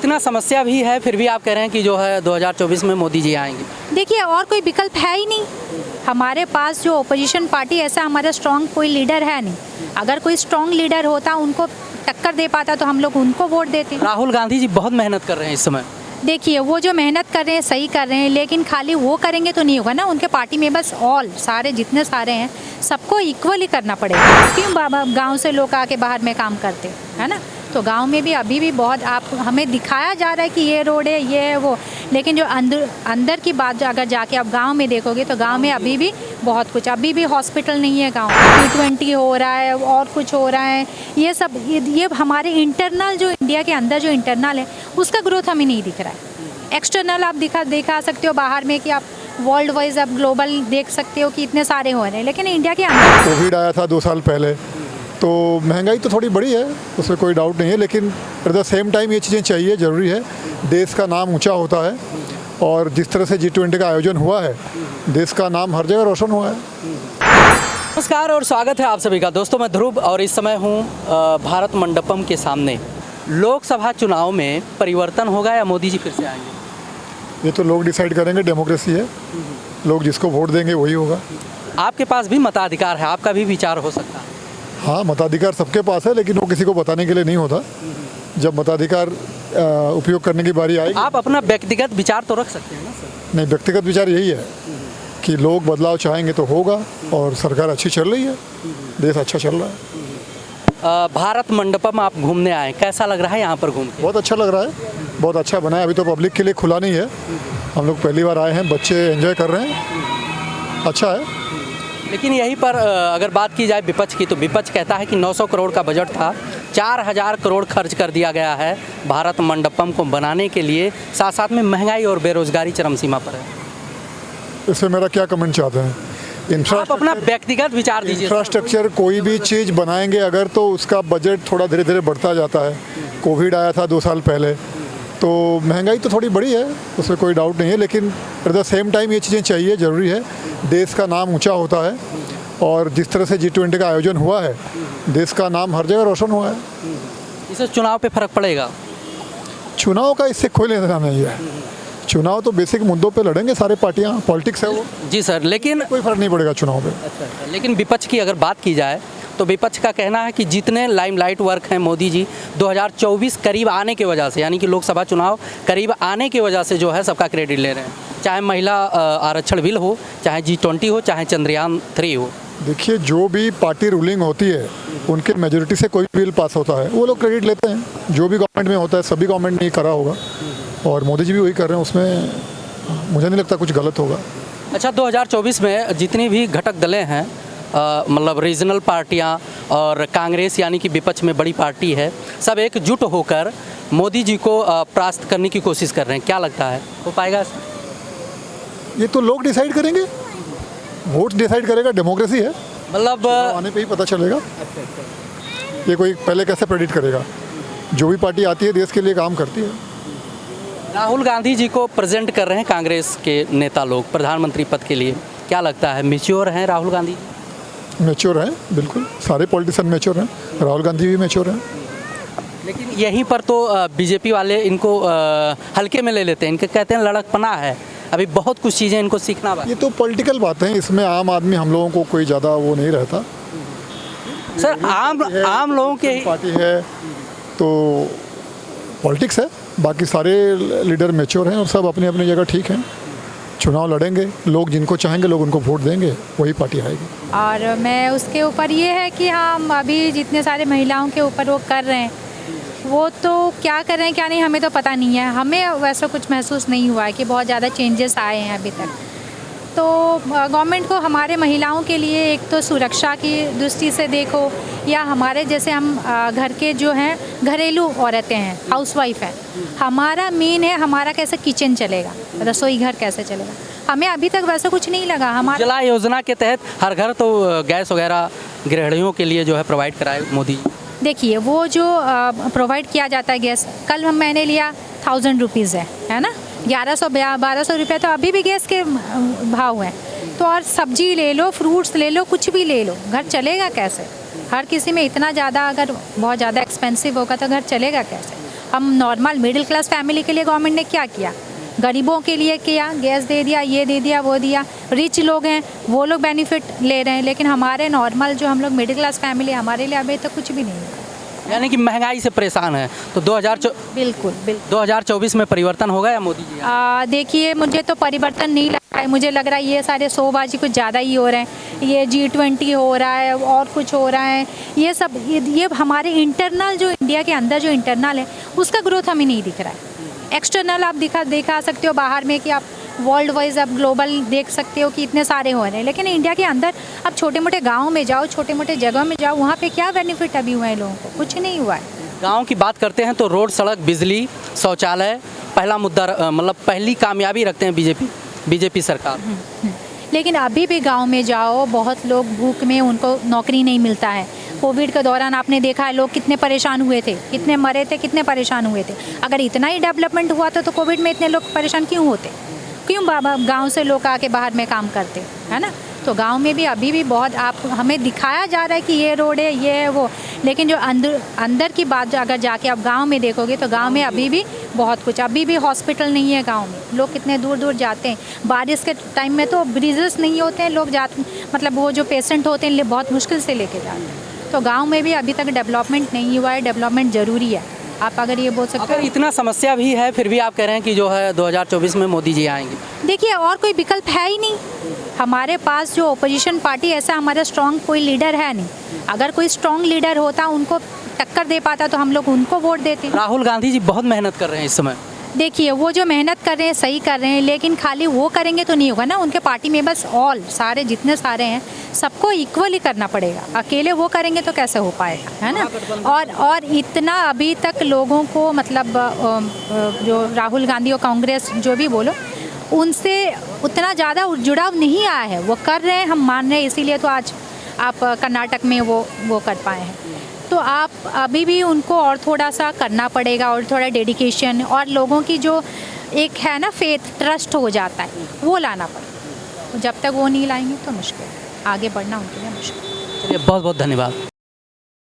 इतना समस्या भी है फिर भी आप कह रहे हैं कि जो है 2024 में मोदी जी आएंगे। देखिए और कोई विकल्प है ही नहीं हमारे पास। जो ओपोजिशन पार्टी ऐसा हमारा स्ट्रॉन्ग कोई लीडर है नहीं। अगर कोई स्ट्रॉन्ग लीडर होता उनको टक्कर दे पाता तो हम लोग उनको वोट देते। राहुल गांधी जी बहुत मेहनत कर रहे हैं इस समय। देखिए वो जो मेहनत कर रहे हैं सही कर रहे हैं, लेकिन खाली वो करेंगे तो नहीं होगा ना। उनके पार्टी में बस ऑल सारे जितने सारे हैं सबको इक्वली करना पड़ेगा। क्यों बाबा गांव से लोग आके बाहर में काम करते है ना। तो गांव में भी अभी भी बहुत आप हमें दिखाया जा रहा है कि ये रोड है ये है वो, लेकिन जो अंदर की बात अगर जाके आप गांव में देखोगे तो गांव में अभी भी बहुत कुछ, अभी भी हॉस्पिटल नहीं है गांव में। T20 हो रहा है और कुछ हो रहा है। ये सब ये हमारे इंटरनल जो इंडिया के अंदर जो इंटरनल है उसका ग्रोथ हमें नहीं दिख रहा है। एक्सटर्नल आप दिखा सकते हो बाहर में कि आप वर्ल्ड वाइज आप ग्लोबल देख सकते हो कि इतने सारे हो रहे हैं, लेकिन इंडिया के अंदर कोविड आया था 2 साल पहले तो महंगाई तो थोड़ी बड़ी है, उसमें कोई डाउट नहीं है, लेकिन एट द सेम टाइम ये चीज़ें चाहिए, ज़रूरी है। देश का नाम ऊंचा होता है और जिस तरह से G20 का आयोजन हुआ है देश का नाम हर जगह रोशन हुआ है। नमस्कार और स्वागत है आप सभी का। दोस्तों मैं ध्रुव और इस समय हूँ भारत मंडपम के सामने। लोकसभा चुनाव में परिवर्तन होगा या मोदी जी फिर से आएंगे? ये तो लोग डिसाइड करेंगे, डेमोक्रेसी है, लोग जिसको वोट देंगे वही होगा। आपके पास भी मताधिकार है, आपका भी विचार हो सकता है। हाँ, मताधिकार सबके पास है, लेकिन वो किसी को बताने के लिए नहीं होता। जब मताधिकार उपयोग करने की बारी आएगी। आप अपना व्यक्तिगत विचार तो रख सकते हैं ना सर? नहीं, व्यक्तिगत विचार यही है कि लोग बदलाव चाहेंगे तो होगा और सरकार अच्छी चल रही है, देश अच्छा चल रहा है। भारत मंडपम आप घूमने आए, कैसा लग रहा है यहाँ पर घूम के? बहुत अच्छा लग रहा है, बहुत अच्छा बना है। अभी तो पब्लिक के लिए खुला नहीं है, हम लोग पहली बार आए हैं, बच्चे एंजॉय कर रहे हैं, अच्छा है। लेकिन यहीं पर अगर बात की जाए विपक्ष की, तो विपक्ष कहता है कि 900 करोड़ का बजट था, 4000 करोड़ खर्च कर दिया गया है भारत मंडपम को बनाने के लिए, साथ साथ में महंगाई और बेरोजगारी चरम सीमा पर है। इससे मेरा क्या कमेंट चाहते हैं? आप अपना व्यक्तिगत विचार दीजिए। इंफ्रास्ट्रक्चर कोई भी चीज़ बनाएंगे अगर तो उसका बजट थोड़ा धीरे धीरे बढ़ता जाता है। कोविड आया था 2 साल पहले तो महंगाई तो थोड़ी बड़ी है, उसमें कोई डाउट नहीं है, लेकिन एट द सेम टाइम ये चीज़ें चाहिए, ज़रूरी है। देश का नाम ऊंचा होता है और जिस तरह से G20 का आयोजन हुआ है देश का नाम हर जगह रोशन हुआ है। इससे चुनाव पे फर्क पड़ेगा? चुनाव का इससे कोई लेना देना नहीं है। चुनाव तो बेसिक मुद्दों पे लड़ेंगे सारे पार्टियां, पॉलिटिक्स है वो। जी सर, लेकिन कोई फर्क नहीं पड़ेगा चुनाव पे। अच्छा, लेकिन विपक्ष की अगर बात की जाए तो विपक्ष का कहना है कि जितने लाइमलाइट वर्क हैं मोदी जी 2024 करीब आने की वजह से, यानी कि लोकसभा चुनाव करीब आने की वजह से जो है सबका क्रेडिट ले रहे हैं। चाहे महिला आरक्षण बिल हो, चाहे G20 हो, चाहे चंद्रयान 3 हो। देखिए, जो भी पार्टी रूलिंग होती है उनके मेजोरिटी से कोई बिल पास होता है वो लोग क्रेडिट लेते हैं। जो भी गवर्नमेंट में होता है, सभी गवर्नमेंट ने करा होगा और मोदी जी भी वही कर रहे हैं, उसमें मुझे नहीं लगता कुछ गलत होगा। अच्छा, 2024 में जितनी भी घटक दलें हैं, मतलब रीजनल पार्टियां और कांग्रेस यानी कि विपक्ष में बड़ी पार्टी है, सब एकजुट होकर मोदी जी को परास्त करने की कोशिश कर रहे हैं, क्या लगता है हो पाएगा? ये तो लोग डिसाइड करेंगे, वोट डिसाइड करेगा, डेमोक्रेसी है, मतलब आने पे ही पता चलेगा। ये कोई पहले कैसे प्रेडिक्ट करेगा? जो भी पार्टी आती है देश के लिए काम करती है। राहुल गांधी जी को प्रेजेंट कर रहे हैं कांग्रेस के नेता लोग प्रधानमंत्री पद के लिए, क्या लगता है मैच्योर हैं राहुल गांधी? मैच्योर हैं, बिल्कुल, सारे पॉलिटिशियन मैच्योर हैं, राहुल गांधी भी मैच्योर हैं। लेकिन यहीं पर तो बीजेपी वाले इनको हल्के में ले लेते हैं, इनके कहते हैं लड़कपना है, अभी बहुत कुछ चीज़ें इनको सीखना है। ये तो पॉलिटिकल बात है, इसमें आम आदमी हम लोगों को कोई ज़्यादा वो नहीं रहता। सर आम लोगों के पार्टी है तो पॉलिटिक्स है, बाकी सारे लीडर मैच्योर हैं और सब अपनी अपनी जगह ठीक हैं। चुनाव लड़ेंगे लोग, जिनको चाहेंगे लोग उनको वोट देंगे, वही पार्टी आएगी। और मैं उसके ऊपर ये है कि हम अभी जितने सारे महिलाओं के ऊपर वो कर रहे हैं, वो तो क्या कर रहे हैं क्या नहीं हमें तो पता नहीं है। हमें वैसा कुछ महसूस नहीं हुआ है कि बहुत ज़्यादा चेंजेस आए हैं अभी तक। तो गवर्नमेंट को हमारे महिलाओं के लिए एक तो सुरक्षा की दृष्टि से देखो, या हमारे जैसे हम घर के जो हैं घरेलू औरतें हैं, हाउसवाइफ हैं, हमारा मेन है हमारा कैसे किचन चलेगा, रसोई घर कैसे चलेगा। हमें अभी तक वैसा कुछ नहीं लगा। हमारा उज्ज्वला योजना के तहत हर घर तो गैस वगैरह गृहिणियों के लिए जो है प्रोवाइड कराए मोदी। देखिए वो जो प्रोवाइड किया जाता है गैस, कल मैंने लिया 1000 रुपीज़ है ना, 1100-1200 रुपये तो अभी भी गैस के भाव हैं। तो और सब्जी ले लो, फ्रूट्स ले लो, कुछ भी ले लो, घर चलेगा कैसे? हर किसी में इतना ज़्यादा, अगर बहुत ज़्यादा एक्सपेंसिव होगा तो घर चलेगा कैसे? हम नॉर्मल मिडिल क्लास फैमिली के लिए गवर्नमेंट ने क्या किया? गरीबों के लिए किया, गैस दे दिया, ये दे दिया, वो दिया। रिच लोग हैं वो लोग बेनिफिट ले रहे हैं, लेकिन हमारे नॉर्मल जो हम लोग मिडिल क्लास फैमिली, हमारे लिए अभी तक कुछ भी नहीं है। यानी कि महंगाई से परेशान है। तो बिल्कुल 2024 में परिवर्तन होगा या मोदी जी आएंगे? देखिए, मुझे तो परिवर्तन नहीं लग रहा है। मुझे लग रहा है ये सारे शोबाजी कुछ ज़्यादा ही हो रहे हैं। ये G20 हो रहा है और कुछ हो रहा है, ये सब ये हमारे इंटरनल जो इंडिया के अंदर जो इंटरनल है उसका ग्रोथ हमें नहीं दिख रहा है। एक्सटर्नल आप दिखा सकते हो बाहर में कि आप वर्ल्ड वाइज आप ग्लोबल देख सकते हो कि इतने सारे हो रहे हैं, लेकिन इंडिया के अंदर आप छोटे मोटे गाँव में जाओ, छोटे मोटे जगह में जाओ, वहाँ पे क्या बेनिफिट अभी हुआ है लोगों को? कुछ नहीं हुआ है। गांव की बात करते हैं तो रोड, सड़क, बिजली, शौचालय पहला मुद्दा, मतलब पहली कामयाबी रखते हैं बीजेपी सरकार। लेकिन अभी भी गांव में जाओ, बहुत लोग भूख में, उनको नौकरी नहीं मिलता है। कोविड के दौरान आपने देखा है लोग कितने परेशान हुए थे, कितने मरे थे, कितने परेशान हुए थे। अगर इतना ही डेवलपमेंट हुआ था तो कोविड में इतने लोग परेशान क्यों होते? क्यों गांव से लोग आके बाहर में काम करते, है ना? तो गांव में भी अभी भी बहुत हमें दिखाया जा रहा है कि ये रोड है, ये है, वो, लेकिन जो अंदर की बात अगर जाके आप गांव में देखोगे तो गांव में अभी भी बहुत कुछ, अभी भी हॉस्पिटल नहीं है गांव में। लोग कितने दूर दूर जाते हैं, बारिश के टाइम में तो ब्रिजेस नहीं होते हैं, लोग जाते, मतलब वो जो पेशेंट होते हैं बहुत मुश्किल से लेके जाते हैं। तो गाँव में भी अभी तक डेवलपमेंट नहीं हुआ है। डेवलपमेंट ज़रूरी है। आप अगर ये बोल सकते हो, इतना समस्या भी है फिर भी आप कह रहे हैं कि जो है 2024 में मोदी जी आएंगे। देखिए, और कोई विकल्प है ही नहीं हमारे पास। जो ओपोजिशन पार्टी, ऐसा हमारा स्ट्रॉन्ग कोई लीडर है नहीं। अगर कोई स्ट्रॉन्ग लीडर होता, उनको टक्कर दे पाता, तो हम लोग उनको वोट देते। राहुल गांधी जी बहुत मेहनत कर रहे हैं इस समय। देखिए, वो जो मेहनत कर रहे हैं सही कर रहे हैं, लेकिन खाली वो करेंगे तो नहीं होगा ना। उनके पार्टी में बस ऑल सारे जितने सारे हैं सबको इक्वली करना पड़ेगा। अकेले वो करेंगे तो कैसे हो पाएगा, है ना? और इतना अभी तक लोगों को, मतलब जो राहुल गांधी और कांग्रेस जो भी बोलो, उनसे उतना ज़्यादा जुड़ाव नहीं आया है। वो कर रहे हैं, हम मान रहे हैं, इसीलिए तो आज आप कर्नाटक में वो कर पाए हैं। तो आप अभी भी उनको और थोड़ा सा करना पड़ेगा, और थोड़ा डेडिकेशन, और लोगों की जो एक है ना फेथ, ट्रस्ट हो जाता है, वो लाना पड़ेगा। जब तक वो नहीं लाएंगे तो मुश्किल है, आगे बढ़ना उनके लिए मुश्किल है। चलिए, बहुत बहुत धन्यवाद।